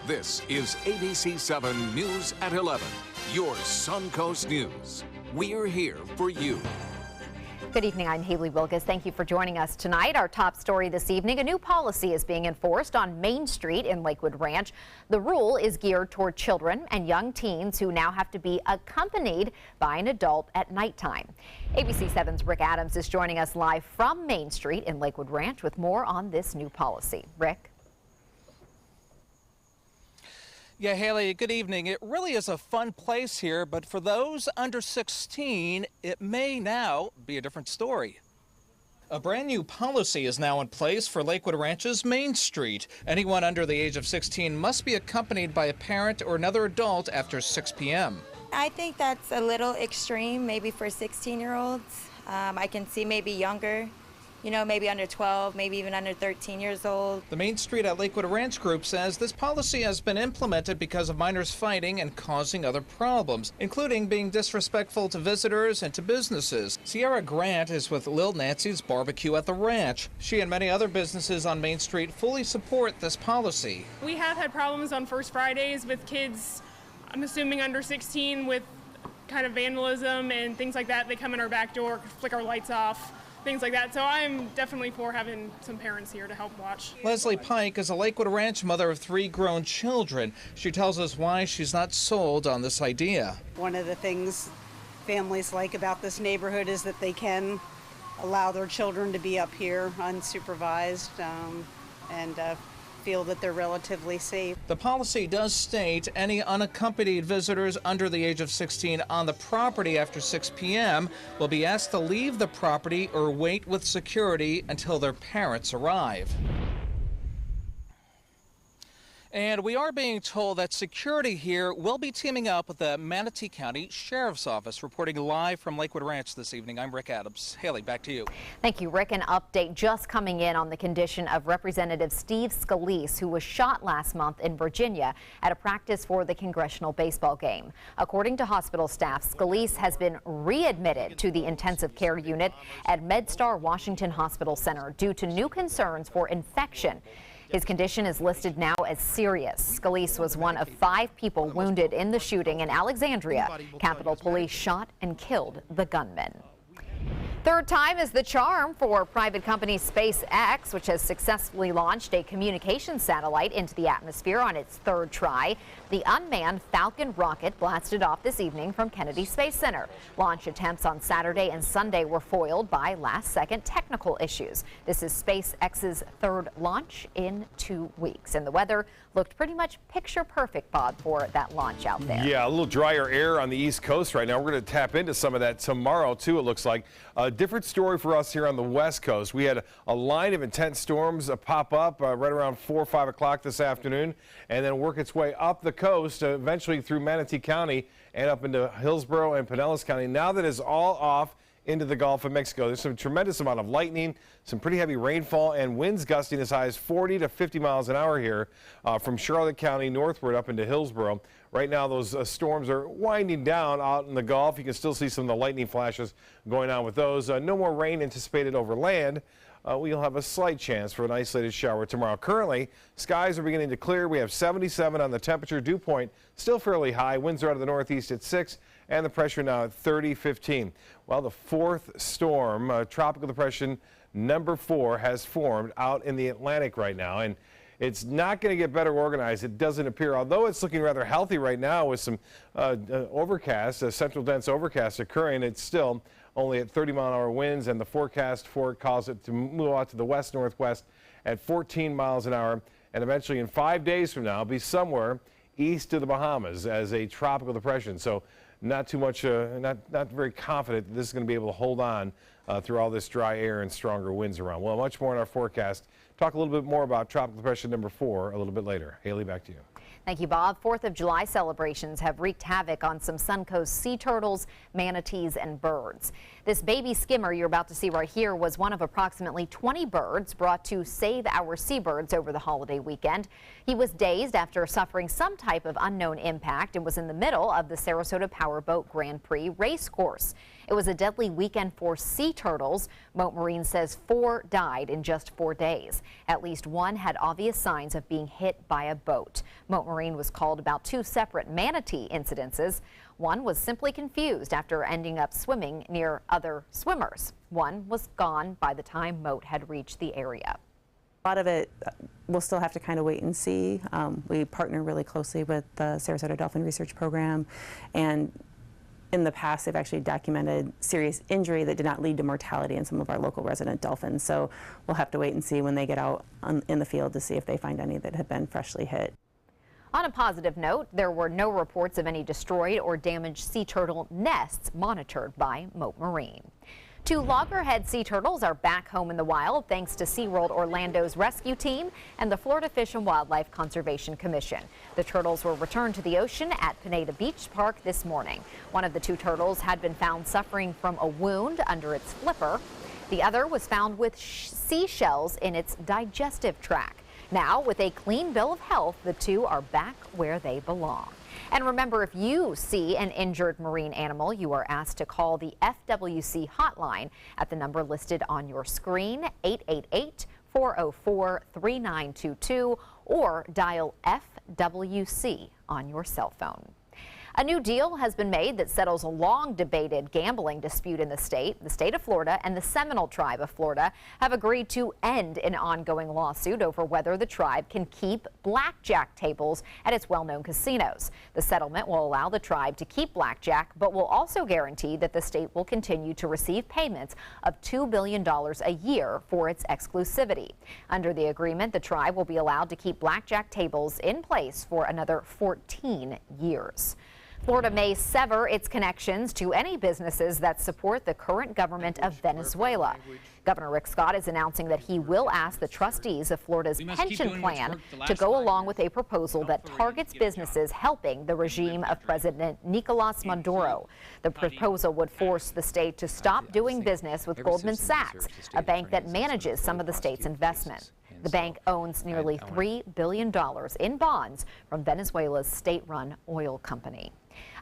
This is ABC7 News at 11, your Suncoast News. We're here for you. Good evening, I'm Haley Wilkes. Thank you for joining us tonight. Our top story this evening, a new policy is being enforced on Main Street in Lakewood Ranch. The rule is geared toward children and young teens who now have to be accompanied by an adult at nighttime. ABC7's Rick Adams is joining us live from Main Street in Lakewood Ranch with more on this new policy. Rick? Yeah, Haley, good evening. It really is a fun place here, but for those under 16, it may now be a different story. A brand new policy is now in place for Lakewood Ranch's Main Street. Anyone under the age of 16 must be accompanied by a parent or another adult after 6 p.m. I think that's a little extreme, maybe for 16-year-olds. I can see maybe younger. You know, maybe under 12, maybe even under 13 years old. The Main Street at Lakewood Ranch group says this policy has been implemented because of minors fighting and causing other problems, including being disrespectful to visitors and to businesses. Sierra Grant is with Lil Nancy's Barbecue at the ranch. She and many other businesses on Main Street fully support this policy. We have had problems on First Fridays with kids, I'm assuming under 16, with kind of vandalism and things like that. They come in our back door, flick our lights off, things like that. So I'm definitely for having some parents here to help watch. Leslie Pike is a Lakewood Ranch mother of 3 grown children. She tells us why she's not sold on this idea. One of the things families like about this neighborhood is that they can allow their children to be up here unsupervised and feel that they're relatively safe. The policy does state any unaccompanied visitors under the age of 16 on the property after 6 p.m. will be asked to leave the property or wait with security until their parents arrive. And we are being told that security here will be teaming up with the Manatee County Sheriff's Office. Reporting live from Lakewood Ranch this evening, I'm Rick Adams. Haley, back to you. Thank you, Rick. An update just coming in on the condition of Representative Steve Scalise, who was shot last month in Virginia at a practice for the congressional baseball game. According to hospital staff, Scalise has been readmitted to the intensive care unit at MedStar Washington Hospital Center due to new concerns for infection. His condition is listed now as serious. Scalise was one of 5 people wounded in the shooting in Alexandria. Capitol Police shot and killed the gunman. Third time is the charm for private company SpaceX, which has successfully launched a communications satellite into the atmosphere on its 3rd try. The unmanned Falcon rocket blasted off this evening from Kennedy Space Center. Launch attempts on Saturday and Sunday were foiled by last-second technical issues. This is SpaceX's 3rd launch in 2 weeks. And the weather looked pretty much picture-perfect, Bob, for that launch out there. Yeah, a little drier air on the East Coast right now. We're going to tap into some of that tomorrow, too, it looks like. A different story for us here on the West Coast. We had a line of intense storms pop up right around 4 or 5 o'clock this afternoon and then work its way up the coast, eventually through Manatee County and up into Hillsborough and Pinellas County. Now that is all off into the Gulf of Mexico. There's some tremendous amount of lightning, some pretty heavy rainfall, and winds gusting as high as 40 to 50 miles an hour here from Charlotte County northward up into Hillsborough. Right now, those storms are winding down out in the Gulf. You can still see some of the lightning flashes going on with those. No more rain anticipated over land. We'll have a slight chance for an isolated shower tomorrow. Currently, skies are beginning to clear. We have 77 on the temperature. Dew point still fairly high. Winds are out of the northeast at 6, and the pressure now at 30-15. Well, the 4th storm, tropical depression number 4, has formed out in the Atlantic right now, and it's not going to get better organized, it doesn't appear, although it's looking rather healthy right now with some overcast, central dense overcast occurring. It's still only at 30-mile-an-hour winds, and the forecast for it calls it to move out to the west-northwest at 14 miles an hour, and eventually in 5 days from now be somewhere east of the Bahamas as a tropical depression. So not too much, not very confident that this is going to be able to hold on through all this dry air and stronger winds around. Well, much more in our forecast. Talk a little bit more about tropical depression number 4 a little bit later. Haley, back to you. Thank you, Bob. 4th of July celebrations have wreaked havoc on some Suncoast sea turtles, manatees, and birds. This baby skimmer you're about to see right here was one of approximately 20 birds brought to save our seabirds over the holiday weekend. He was dazed after suffering some type of unknown impact and was in the middle of the Sarasota Powerboat Grand Prix race course. It was a deadly weekend for sea turtles. Mote Marine says 4 died in just 4 days. At least 1 had obvious signs of being hit by a boat. Mote Marine was called about 2 separate manatee incidences. One was simply confused after ending up swimming near other swimmers. One was gone by the time Mote had reached the area. A lot of it we'll still have to kind of wait and see. We partner really closely with the Sarasota Dolphin Research Program, and in the past they've actually documented serious injury that did not lead to mortality in some of our local resident dolphins. So we'll have to wait and see when they get out in the field to see if they find any that have been freshly hit. On a positive note, there were no reports of any destroyed or damaged sea turtle nests monitored by Mote Marine. 2 loggerhead sea turtles are back home in the wild thanks to SeaWorld Orlando's rescue team and the Florida Fish and Wildlife Conservation Commission. The turtles were returned to the ocean at Pineda Beach Park this morning. One of the 2 turtles had been found suffering from a wound under its flipper. The other was found with seashells in its digestive tract. Now, with a clean bill of health, the 2 are back where they belong. And remember, if you see an injured marine animal, you are asked to call the FWC hotline at the number listed on your screen, 888-404-3922, or dial FWC on your cell phone. A new deal has been made that settles a long-debated gambling dispute in the state. The state of Florida and the Seminole Tribe of Florida have agreed to end an ongoing lawsuit over whether the tribe can keep blackjack tables at its well-known casinos. The settlement will allow the tribe to keep blackjack, but will also guarantee that the state will continue to receive payments of $2 billion a year for its exclusivity. Under the agreement, the tribe will be allowed to keep blackjack tables in place for another 14 years. Florida may sever its connections to any businesses that support the current government of Venezuela. Governor Rick Scott is announcing that he will ask the trustees of Florida's pension plan to go along with a proposal that targets businesses helping the regime of President Nicolas Maduro. The proposal would force the state to stop doing business with Goldman Sachs, a bank that manages some of the state's investment. The bank owns nearly $3 billion in bonds from Venezuela's state-run oil company.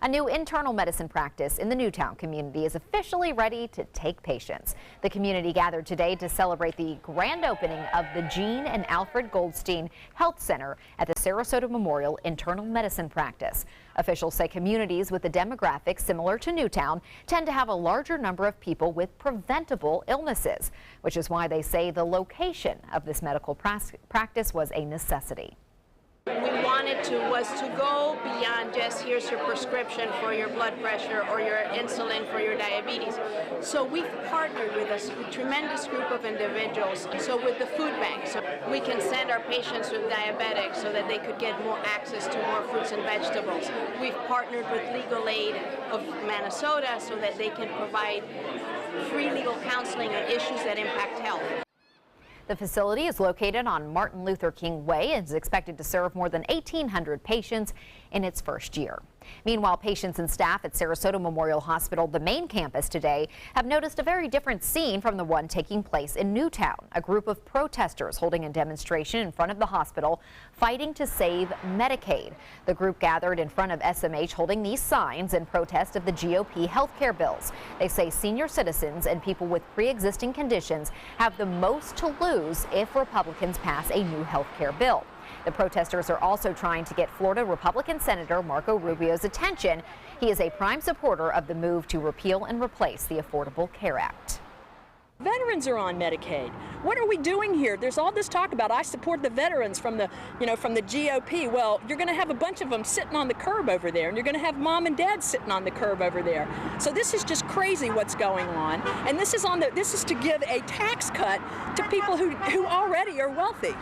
A new internal medicine practice in the Newtown community is officially ready to take patients. The community gathered today to celebrate the grand opening of the Jean and Alfred Goldstein Health Center at the Sarasota Memorial Internal Medicine Practice. Officials say communities with a demographic similar to Newtown tend to have a larger number of people with preventable illnesses, which is why they say the location of this medical practice was a necessity. We wanted was to go beyond just here's your prescription for your blood pressure or your insulin for your diabetes. So we've partnered with a tremendous group of individuals. So with the food banks, we can send our patients with diabetics so that they could get more access to more fruits and vegetables. We've partnered with Legal Aid of Minnesota so that they can provide free legal counseling on issues that impact health. The facility is located on Martin Luther King Way and is expected to serve more than 1,800 patients in its first year. Meanwhile, patients and staff at Sarasota Memorial Hospital, the main campus today, have noticed a very different scene from the one taking place in Newtown. A group of protesters holding a demonstration in front of the hospital fighting to save Medicaid. The group gathered in front of SMH holding these signs in protest of the GOP health care bills. They say senior citizens and people with pre-existing conditions have the most to lose if Republicans pass a new health care bill. The protesters are also trying to get Florida Republican Senator Marco Rubio's attention. He is a prime supporter of the move to repeal and replace the Affordable Care Act. Veterans are on Medicaid. What are we doing here? There's all this talk about I support the veterans from the GOP. Well, you're going to have a bunch of them sitting on the curb over there, and you're going to have mom and dad sitting on the curb over there. So this is just crazy what's going on, and this is to give a tax cut to people who already are wealthy.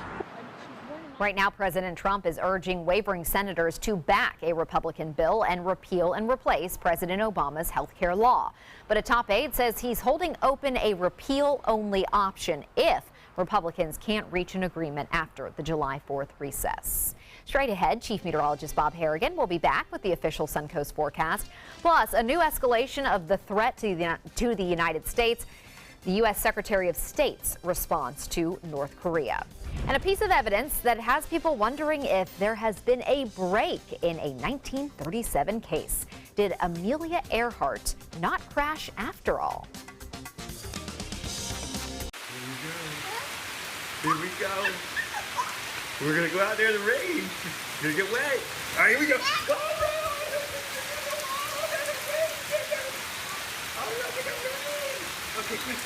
Right now, President Trump is urging wavering senators to back a Republican bill and repeal and replace President Obama's health care law. But a top aide says he's holding open a repeal-only option if Republicans can't reach an agreement after the July 4th recess. Straight ahead, Chief Meteorologist Bob Harrigan will be back with the official Suncoast forecast. Plus, a new escalation of the threat to the United States. the U.S. Secretary of State's response to North Korea. And a piece of evidence that has people wondering if there has been a break in a 1937 case. Did Amelia Earhart not crash after all? Here we go. We're gonna go out there in the rain. You're gonna get wet. All right, here we go. Go, okay, quick.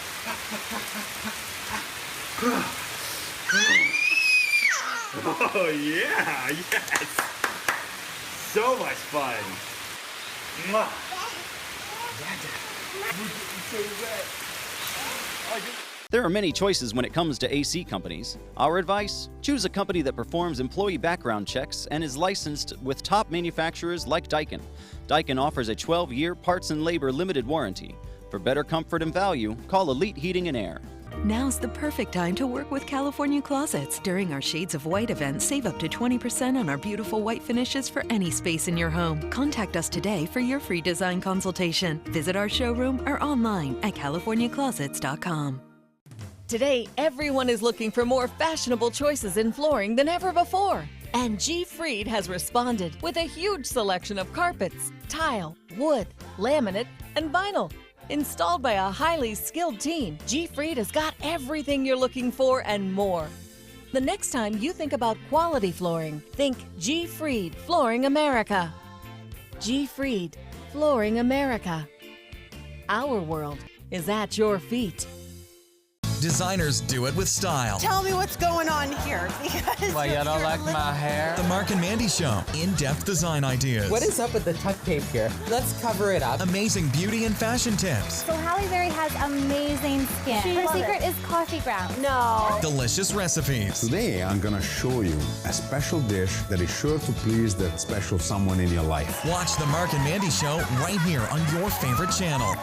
Oh yeah, yes. So much fun. Mwah. So wet. There are many choices when it comes to AC companies. Our advice? Choose a company that performs employee background checks and is licensed with top manufacturers like Daikin. Daikin offers a 12-year parts and labor limited warranty. For better comfort and value, call Elite Heating and Air. Now's the perfect time to work with California Closets. During our Shades of White event, save up to 20% on our beautiful white finishes for any space in your home. Contact us today for your free design consultation. Visit our showroom or online at californiaclosets.com. Today, everyone is looking for more fashionable choices in flooring than ever before. And G. Fried has responded with a huge selection of carpets, tile, wood, laminate, and vinyl. Installed by a highly skilled team, G. Fried has got everything you're looking for and more. The next time you think about quality flooring, think G. Fried Flooring America. G. Fried Flooring America. Our world is at your feet. Designers do it with style. Tell me what's going on here. Because why, you don't like my hair? The Mark and Mandy Show. In-depth design ideas. What is up with the tuck tape here? Let's cover it up. Amazing beauty and fashion tips. So Halle Berry has amazing skin. Her secret is coffee grounds. No. Delicious recipes. Today, I'm going to show you a special dish that is sure to please that special someone in your life. Watch The Mark and Mandy Show right here on your favorite channel.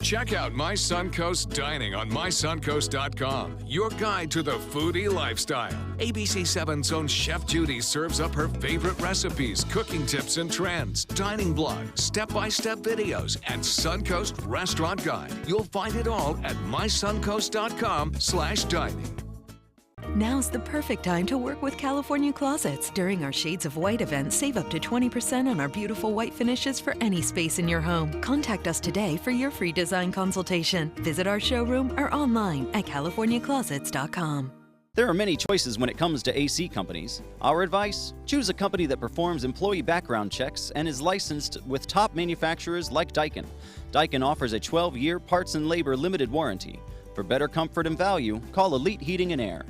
Check out My Suncoast Dining on mysuncoast.com, your guide to the foodie lifestyle. ABC7's own Chef Judy serves up her favorite recipes, cooking tips and trends, dining blogs, step-by-step videos, and Suncoast Restaurant Guide. You'll find it all at mysuncoast.com/dining. Now's the perfect time to work with California Closets. During our Shades of White event, save up to 20% on our beautiful white finishes for any space in your home. Contact us today for your free design consultation. Visit our showroom or online at californiaclosets.com. There are many choices when it comes to AC companies. Our advice? Choose a company that performs employee background checks and is licensed with top manufacturers like Daikin. Daikin offers a 12-year parts and labor limited warranty. For better comfort and value, call Elite Heating and Air.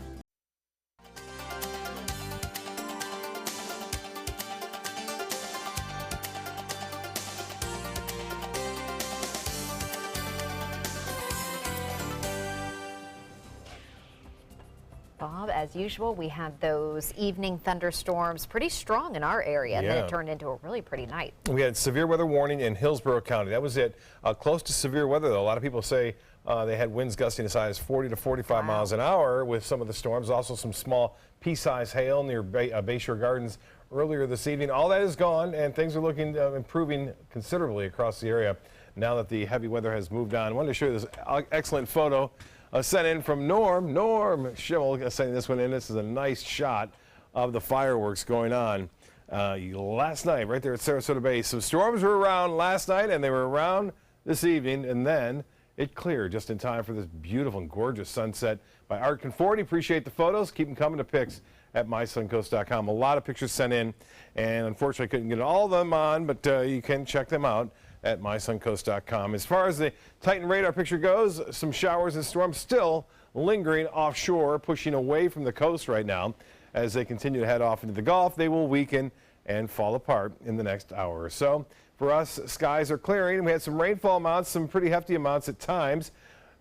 Bob, as usual, we had those evening thunderstorms pretty strong in our area, and then it turned into a really pretty night. We had severe weather warning in Hillsborough County. That was it. Close to severe weather, though. A lot of people say they had winds gusting as high as 40 to 45 miles an hour with some of the storms. Also some small pea-sized hail near Bayshore Gardens earlier this evening. All that is gone, and things are looking improving considerably across the area now that the heavy weather has moved on. I wanted to show you this excellent photo sent in from Norm Schimmel, sending this one in. This is a nice shot of the fireworks going on last night right there at Sarasota Bay. Some storms were around last night, and they were around this evening, and then it cleared just in time for this beautiful and gorgeous sunset by Art Conforti. Appreciate the photos. Keep them coming to pics at mysuncoast.com. A lot of pictures sent in, and unfortunately I couldn't get all of them on, but you can check them out at mysuncoast.com. As far as the Titan radar picture goes, some showers and storms still lingering offshore, pushing away from the coast right now. As they continue to head off into the Gulf, they will weaken and fall apart in the next hour or so. For us, skies are clearing. We had some rainfall amounts, some pretty hefty amounts at times,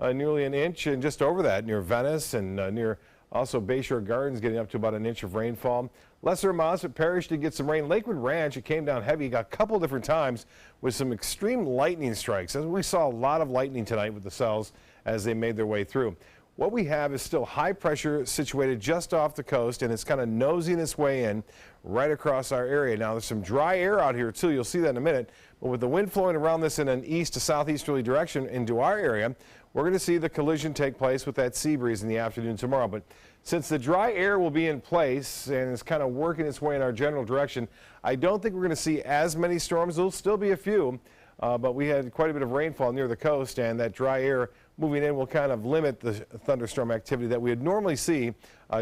nearly an inch and just over that near Venice and near also Bayshore Gardens, getting up to about an inch of rainfall. Lesser amounts, but Parrish did get some rain. Lakewood Ranch, it came down heavy, got a couple different times with some extreme lightning strikes. As we saw a lot of lightning tonight with the cells as they made their way through. what we have is still high pressure situated just off the coast, and it's kind of nosing its way in right across our area. Now, there's some dry air out here, too. You'll see that in a minute. But with the wind flowing around this in an east to southeasterly direction into our area, we're going to see the collision take place with that sea breeze in the afternoon tomorrow. But since the dry air will be in place and is kind of working its way in our general direction, I don't think we're going to see as many storms. There'll still be a few, but we had quite a bit of rainfall near the coast, and that dry air moving in will kind of limit the thunderstorm activity that we would normally see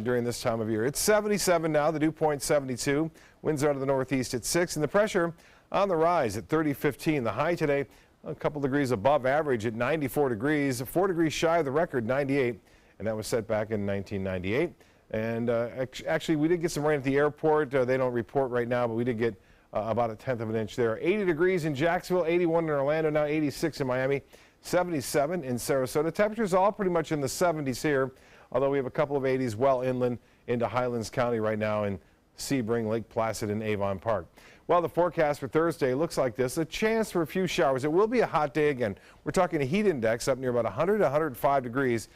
during this time of year. It's 77 now, the dew point 72. Winds out of the northeast at 6, and the pressure on the rise at 30-15. The high today a couple degrees above average at 94 degrees, 4 degrees shy of the record, 98, and that was set back in 1998. And actually, we did get some rain at the airport. They don't report right now, but we did get about 1/10 of an inch there. 80 degrees in Jacksonville, 81 in Orlando, now 86 in Miami, 77 in Sarasota. Temperatures all pretty much in the 70s here, although we have a couple of 80s well inland into Highlands County right now in Sebring, Lake Placid, and Avon Park. Well, the forecast for Thursday looks like this. A chance for a few showers. It will be a hot day again. We're talking a heat index up near about 100 to 105 degrees,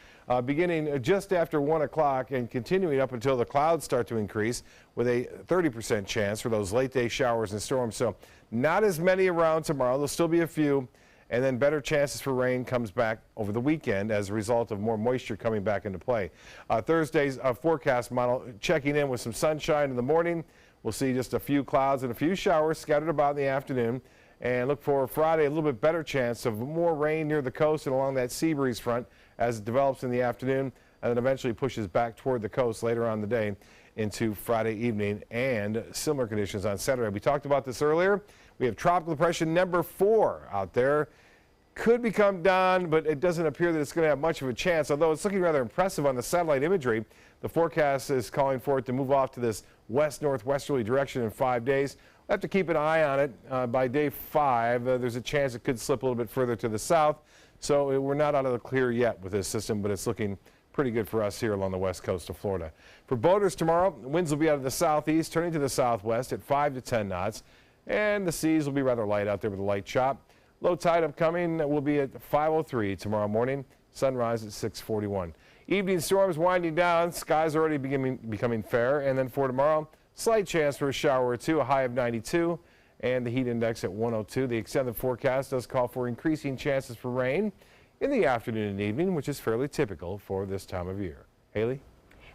beginning just after 1 o'clock and continuing up until the clouds start to increase with a 30% chance for those late day showers and storms. So not as many around tomorrow. There'll still be a few. And then better chances for rain comes back over the weekend as a result of more moisture coming back into play. Thursday's forecast model checking in with some sunshine in the morning. We'll see just a few clouds and a few showers scattered about in the afternoon. And look for Friday, a little bit better chance of more rain near the coast and along that sea breeze front as it develops in the afternoon and then eventually pushes back toward the coast later on in the day into Friday evening, and similar conditions on Saturday. We talked about this earlier. We have tropical depression number 4 out there. Could become done, but it doesn't appear that it's going to have much of a chance, although it's looking rather impressive on the satellite imagery. The forecast is calling for it to move off to this west-northwesterly direction in 5 days. We'll have to keep an eye on it. By day 5, there's a chance it could slip a little bit further to the south, so we're not out of the clear yet with this system, but it's looking pretty good for us here along the west coast of Florida. For boaters tomorrow, winds will be out of the southeast, turning to the southwest at 5 to 10 knots, and the seas will be rather light out there with a light chop. Low tide upcoming will be at 5:03 tomorrow morning. Sunrise at 6:41. Evening storms winding down. Skies already becoming fair. And then for tomorrow, slight chance for a shower or two, a high of 92, and the heat index at 102. The extended forecast does call for increasing chances for rain in the afternoon and evening, which is fairly typical for this time of year. Haley?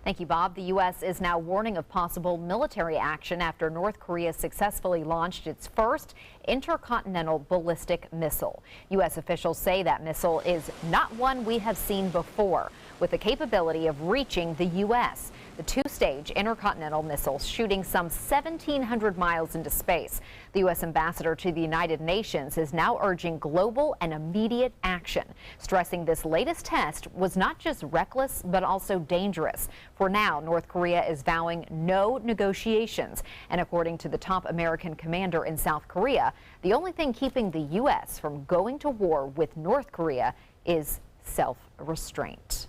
Thank you, Bob. The U.S. is now warning of possible military action after North Korea successfully launched its first intercontinental ballistic missile. U.S. officials say that missile is not one we have seen before, with the capability of reaching the U.S. The two-stage intercontinental missile shooting some 1,700 miles into space. The U.S. ambassador to the United Nations is now urging global and immediate action, stressing this latest test was not just reckless, but also dangerous. For now, North Korea is vowing no negotiations. And according to the top American commander in South Korea, the only thing keeping the U.S. from going to war with North Korea is self-restraint.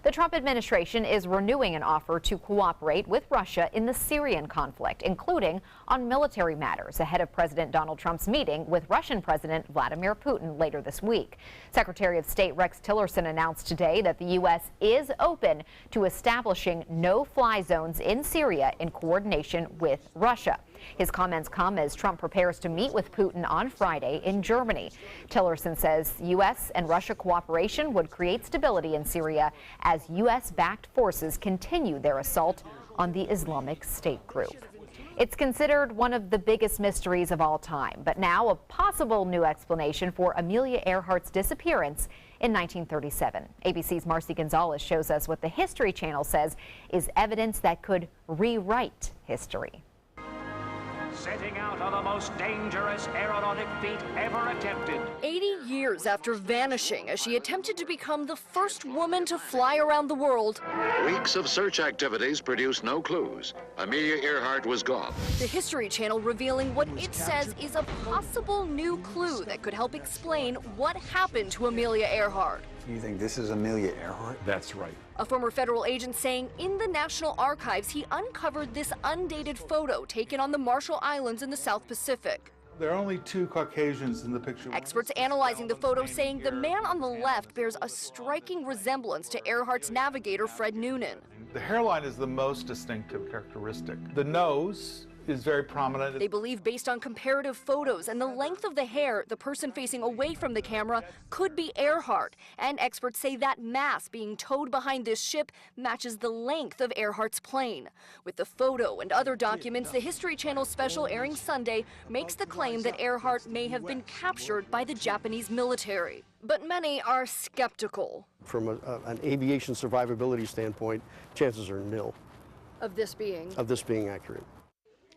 The Trump administration is renewing an offer to cooperate with Russia in the Syrian conflict, including on military matters, ahead of President Donald Trump's meeting with Russian President Vladimir Putin later this week. Secretary of State Rex Tillerson announced today that the U.S. is open to establishing no-fly zones in Syria in coordination with Russia. His comments come as Trump prepares to meet with Putin on Friday in Germany. Tillerson says U.S. and Russia cooperation would create stability in Syria as U.S.-backed forces continue their assault on the Islamic State group. It's considered one of the biggest mysteries of all time, but now a possible new explanation for Amelia Earhart's disappearance in 1937. ABC's Marcy Gonzalez shows us what the History Channel says is evidence that could rewrite history. Setting out on the most dangerous aeronautic feat ever attempted. 80 years after vanishing as she attempted to become the first woman to fly around the world. Weeks of search activities produced no clues. Amelia Earhart was gone. The History Channel revealing what it says is a possible new clue that could help explain what happened to Amelia Earhart. You think this is Amelia Earhart? That's right. A former federal agent saying in the National Archives he uncovered this undated photo taken on the Marshall Islands in the South Pacific. There are only two Caucasians in the picture. Experts analyzing the photo saying the man on the left bears a striking resemblance to Earhart's navigator Fred Noonan. The hairline is the most distinctive characteristic. The nose is very prominent. They believe based on comparative photos and the length of the hair, the person facing away from the camera could be Earhart. And experts say that mass being towed behind this ship matches the length of Earhart's plane. With the photo and other documents, the History Channel special airing Sunday makes the claim that Earhart may have been captured by the Japanese military. But many are skeptical. From an aviation survivability standpoint, chances are nil Of this being accurate.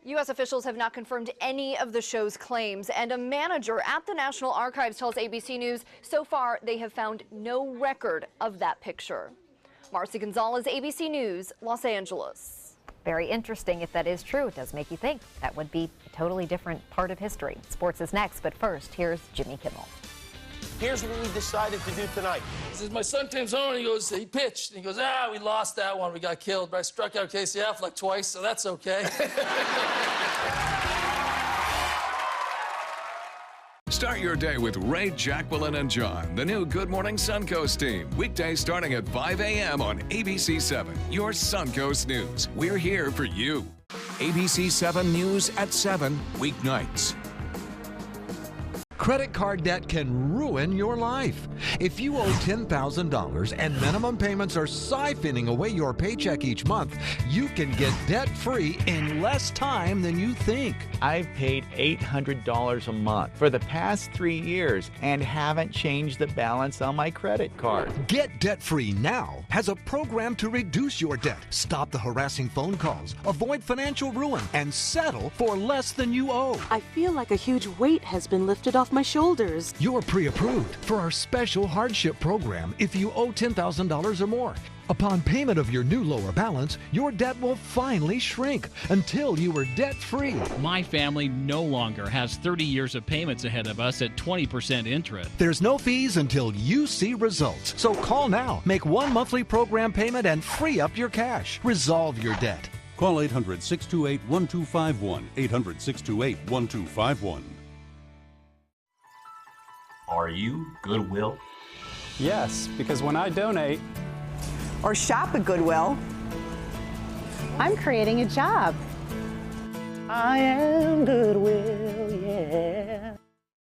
U.S. officials have not confirmed any of the show's claims, and a manager at the National Archives tells ABC News so far they have found no record of that picture. Marcy Gonzalez, ABC News, Los Angeles. Very interesting if that is true. It does make you think. That would be a totally different part of history. Sports is next, but first, here's Jimmy Kimmel. Here's what we decided to do tonight. He says, my son comes home and he pitched. And he goes, we lost that one. We got killed. But I struck out Casey Affleck twice, so that's okay. Start your day with Ray, Jacqueline, and John, the new Good Morning Suncoast team. Weekdays starting at 5 a.m. on ABC7, your Suncoast News. We're here for you. ABC7 News at 7, weeknights. Credit card debt can ruin your life. If you owe $10,000 and minimum payments are siphoning away your paycheck each month, you can get debt-free in less time than you think. I've paid $800 a month for the past 3 years and haven't changed the balance on my credit card. Get debt-free now has a program to reduce your debt, stop the harassing phone calls, avoid financial ruin, and settle for less than you owe. I feel like a huge weight has been lifted off my shoulders. You're pre-approved for our special hardship program if you owe $10,000 or more. Upon payment of your new lower balance, your debt will finally shrink until you are debt-free. My family no longer has 30 years of payments ahead of us at 20% interest. There's no fees until you see results. So call now, make one monthly program payment, and free up your cash. Resolve your debt. Call 800-628-1251. 800-628-1251. Are you Goodwill? Yes, because when I donate or shop at Goodwill, I'm creating a job. I am Goodwill, yeah.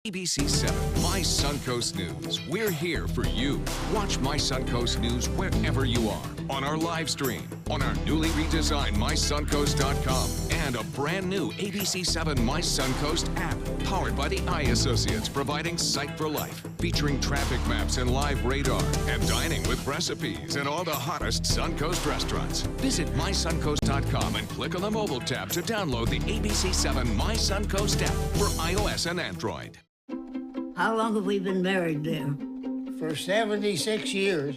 ABC7, My Suncoast News. We're here for you. Watch My Suncoast News wherever you are. On our live stream, on our newly redesigned MySuncoast.com, and a brand new ABC7 My Suncoast app, powered by the Eye Associates, providing Sight for Life, featuring traffic maps and live radar, and dining with recipes and all the hottest Suncoast restaurants. Visit MySuncoast.com and click on the mobile tab to download the ABC7 My Suncoast app for iOS and Android. How long have we been married, dear? For 76 years.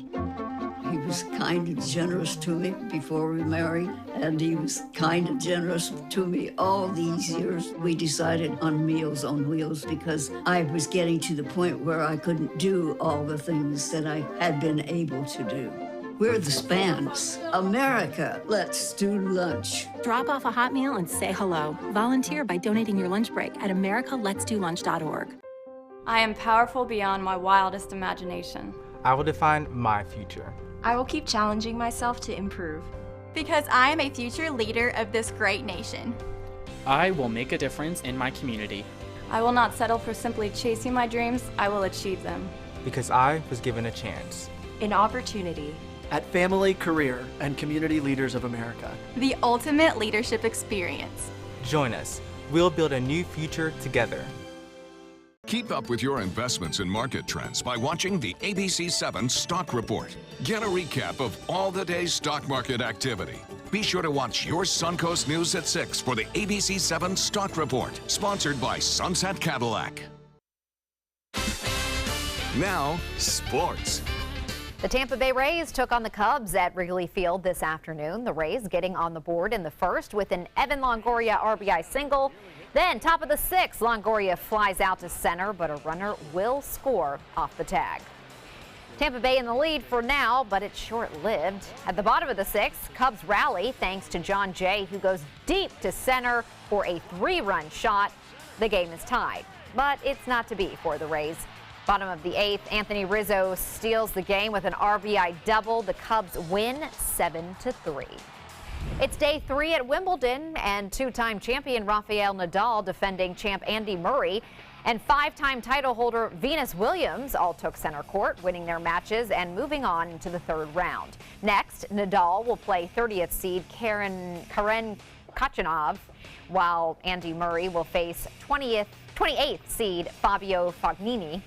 He was kind and generous to me before we married, and he was kind and generous to me all these years. We decided on Meals on Wheels because I was getting to the point where I couldn't do all the things that I had been able to do. We're the Spans. America, let's do lunch. Drop off a hot meal and say hello. Volunteer by donating your lunch break at americaletsdolunch.org. I am powerful beyond my wildest imagination. I will define my future. I will keep challenging myself to improve. Because I am a future leader of this great nation. I will make a difference in my community. I will not settle for simply chasing my dreams, I will achieve them. Because I was given a chance. An opportunity. At Family, Career, and Community Leaders of America. The ultimate leadership experience. Join us. We'll build a new future together. Keep up with your investments and market trends by watching the ABC7 Stock Report. Get a recap of all the day's stock market activity. Be sure to watch your Suncoast News at 6 for the ABC7 Stock Report, sponsored by Sunset Cadillac. Now, sports. The Tampa Bay Rays took on the Cubs at Wrigley Field this afternoon. The Rays getting on the board in the first with an Evan Longoria RBI single. Then, top of the sixth, Longoria flies out to center, but a runner will score off the tag. Tampa Bay in the lead for now, but it's short-lived. At the bottom of the sixth, Cubs rally thanks to John Jay, who goes deep to center for a 3-run shot. The game is tied, but it's not to be for the Rays. Bottom of the 8th, Anthony Rizzo steals the game with an RBI double. The Cubs win 7-3. It's day 3 at Wimbledon, and two-time champion Rafael Nadal defending champ Andy Murray and 5-time title holder Venus Williams all took center court, winning their matches and moving on into the 3rd round. Next, Nadal will play 30th seed Karen Khachanov, while Andy Murray will face 28th seed Fabio Fognini.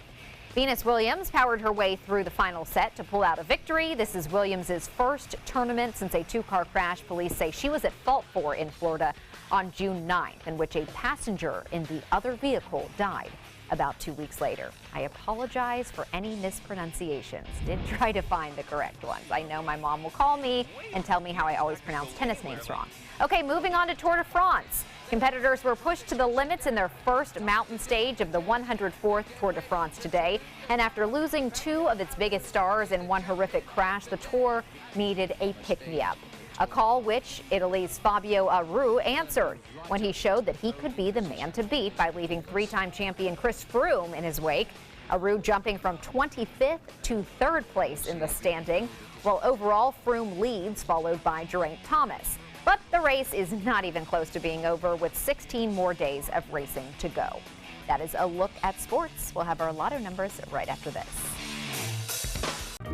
Venus Williams powered her way through the final set to pull out a victory. This is Williams' first tournament since a 2-car crash police say she was at fault for in Florida on June 9th, in which a passenger in the other vehicle died about 2 weeks later. I apologize for any mispronunciations. Did try to find the correct ones. I know my mom will call me and tell me how I always pronounce tennis names wrong. Okay, moving on to Tour de France. Competitors were pushed to the limits in their first mountain stage of the 104th Tour de France today. And after losing 2 of its biggest stars in one horrific crash, the Tour needed a pick-me-up. A call which Italy's Fabio Aru answered when he showed that he could be the man to beat by leaving 3-time champion Chris Froome in his wake. Aru jumping from 25th to 3rd place in the standing, while overall Froome leads, followed by Geraint Thomas. But the race is not even close to being over, with 16 more days of racing to go. That is a look at sports. We'll have our lotto numbers right after this.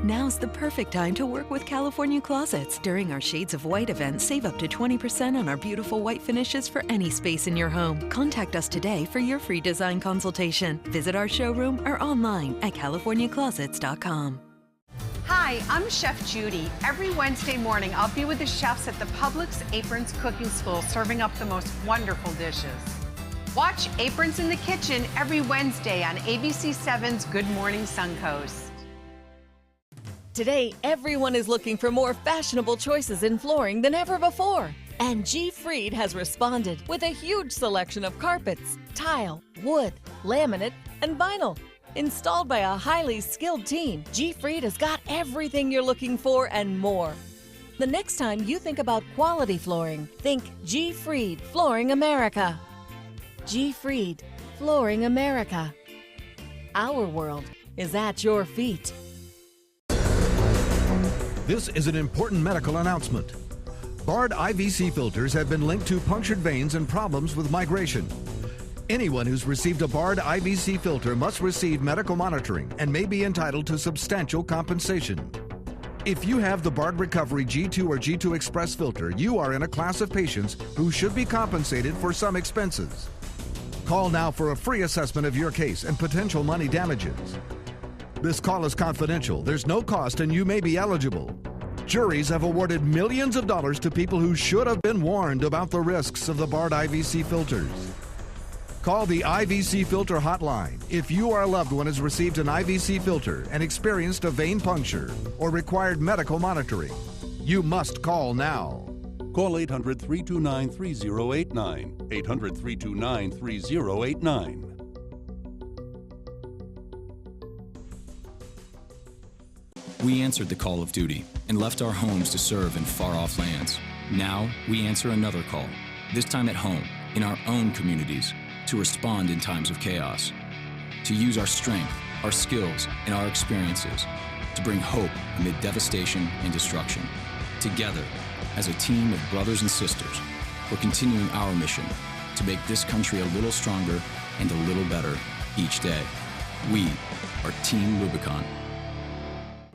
Now's the perfect time to work with California Closets. During our Shades of White event, save up to 20% on our beautiful white finishes for any space in your home. Contact us today for your free design consultation. Visit our showroom or online at californiaclosets.com. Hi, I'm Chef Judy. Every Wednesday morning, I'll be with the chefs at the Publix Aprons Cooking School, serving up the most wonderful dishes. Watch Aprons in the Kitchen every Wednesday on ABC7's Good Morning Suncoast. Today, everyone is looking for more fashionable choices in flooring than ever before. And G. Fried has responded with a huge selection of carpets, tile, wood, laminate, and vinyl. Installed by a highly skilled team, G. Fried has got everything you're looking for and more. The next time you think about quality flooring, think G. Fried Flooring America. G. Fried Flooring America. Our world is at your feet. This is an important medical announcement. Bard IVC filters have been linked to punctured veins and problems with migration. Anyone who's received a Bard IVC filter must receive medical monitoring and may be entitled to substantial compensation. If you have the Bard Recovery G2 or G2 Express filter, you are in a class of patients who should be compensated for some expenses. Call now for a free assessment of your case and potential money damages. This call is confidential. There's no cost and you may be eligible. Juries have awarded millions of dollars to people who should have been warned about the risks of the Bard IVC filters. Call the IVC Filter Hotline if your loved one has received an IVC filter and experienced a vein puncture or required medical monitoring. You must call now. Call 800-329-3089. 800-329-3089. We answered the call of duty and left our homes to serve in far-off lands. Now we answer another call, this time at home, in our own communities, to respond in times of chaos, to use our strength, our skills, and our experiences to bring hope amid devastation and destruction. Together, as a team of brothers and sisters, we're continuing our mission to make this country a little stronger and a little better each day. We are Team Rubicon.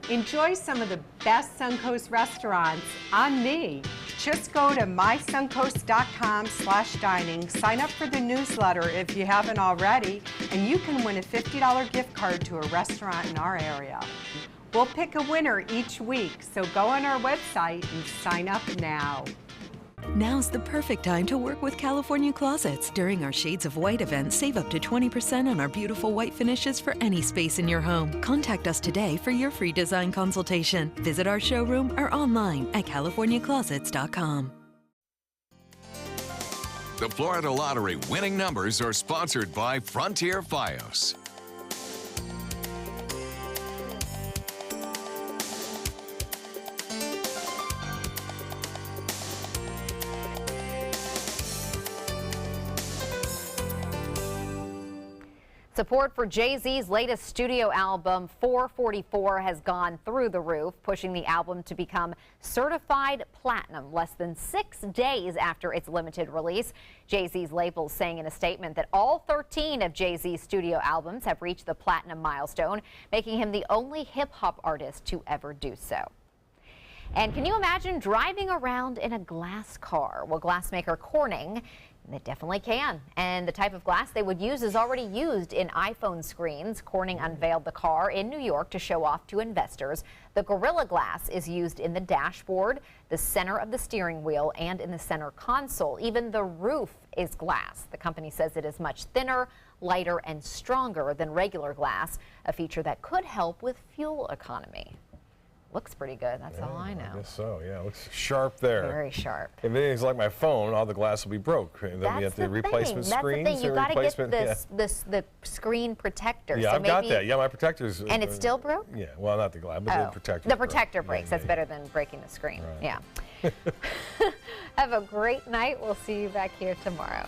Enjoy some of the best Suncoast restaurants on me. Just go to mysuncoast.com/dining, sign up for the newsletter if you haven't already, and you can win a $50 gift card to a restaurant in our area. We'll pick a winner each week, so go on our website and sign up now. Now's the perfect time to work with California Closets. During our Shades of White event, save up to 20% on our beautiful white finishes for any space in your home. Contact us today for your free design consultation. Visit our showroom or online at californiaclosets.com. The Florida Lottery winning numbers are sponsored by Frontier Fios. Support for Jay-Z's latest studio album, 444, has gone through the roof, pushing the album to become certified platinum less than 6 days after its limited release. Jay-Z's label saying in a statement that all 13 of Jay-Z's studio albums have reached the platinum milestone, making him the only hip-hop artist to ever do so. And can you imagine driving around in a glass car? Well, glassmaker Corning, they definitely can. And the type of glass they would use is already used in iPhone screens. Corning unveiled the car in New York to show off to investors. The Gorilla Glass is used in the dashboard, the center of the steering wheel, and in the center console. Even the roof is glass. The company says it is much thinner, lighter, and stronger than regular glass, a feature that could help with fuel economy. Looks pretty good, that's all I know. I guess so, yeah, it looks sharp there. Very sharp. If anything's like my phone, all the glass will be broke. And then we have the replacement screens. That's the thing, you got to get the screen protector. Yeah, so I've got that. Yeah, my protector's. And it still broke? Yeah, well, not the glass, but the protector. The protector breaks. That's better than breaking the screen. Right. Yeah. Have a great night. We'll see you back here tomorrow.